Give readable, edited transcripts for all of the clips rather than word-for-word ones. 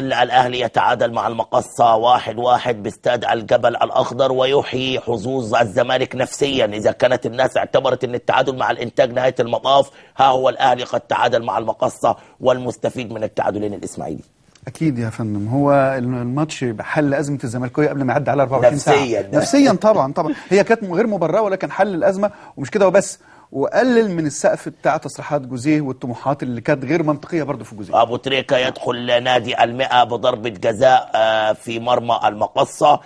الأهلي يتعادل مع المقصة 1-1 باستاد الجبل الأخضر، ويحيي حظوظ الزمالك نفسيا. إذا كانت الناس اعتبرت أن التعادل مع الإنتاج نهاية المطاف، ها هو الأهلي قد تعادل مع المقصة والمستفيد من التعادلين الإسماعيلي. اكيد يا فندم، هو الماتش حل ازمه الزمالكاويه قبل ما يعدي على 24 ساعه نفسيا. طبعا هي كانت غير مبرره، ولكن حل الازمه ومش كده وبس، وقلل من السقف بتاع تصريحات جوزيه والطموحات اللي كانت غير منطقيه برضه في جوزيه. ابو تريكه يدخل نادي المئة بضربه جزاء في مرمى المقصه،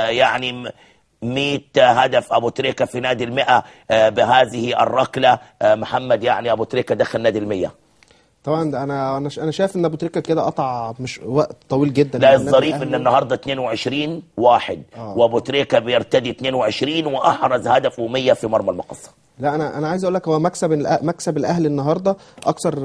يعني 100 هدف ابو تريكه في نادي المئة بهذه الركله. محمد، يعني ابو تريكه دخل نادي المئة. طبعا انا شايف ان ابو تريكه كده قطع مش وقت طويل جدا. لا، الظريف ان النهارده 22-1 وابو تريكه بيرتدي 22 واحرز هدفه 100 في مرمى المقصه. لا، انا عايز اقول لك، هو مكسب الاهلي النهارده اكثر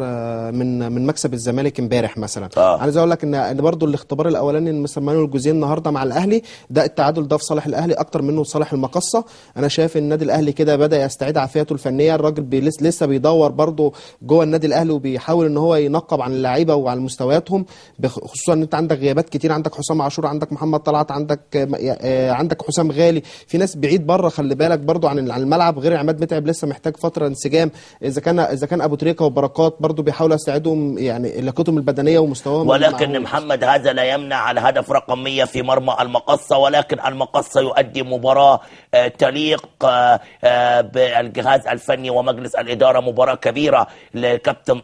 من مكسب الزمالك امبارح مثلا. عايز اقول لك ان برضو الاختبار الاولاني اللي مسمينه الجوزين النهارده مع الاهلي، ده التعادل ده في صالح الاهلي اكتر منه في صالح المقصه. انا شايف ان النادي الاهلي كده بدا يستعيد عافيته الفنيه. الراجل لسه بيدور برضو جوه النادي الاهلي، وبيحاول ان هو ينقب عن اللعيبه وعن مستوياتهم، خصوصا ان انت عندك غيابات كتير. عندك حسام عاشور، عندك محمد طلعت، عندك حسام غالي، في ناس بعيد بره. خلي بالك برضو عن الملعب، غير عماد متعب لسه محتاج فتره انسجام. اذا كان ابو تريكه وبركات برضو بيحاولوا يستعيدوا يعني لياقتهم البدنيه ومستواهم. ولكن محمد، هذا لا يمنع الهدف رقم 100 في مرمى المقصه، ولكن المقصه يؤدي مباراه تليق بالجهاز الفني ومجلس الاداره، مباراه كبيره لكابتن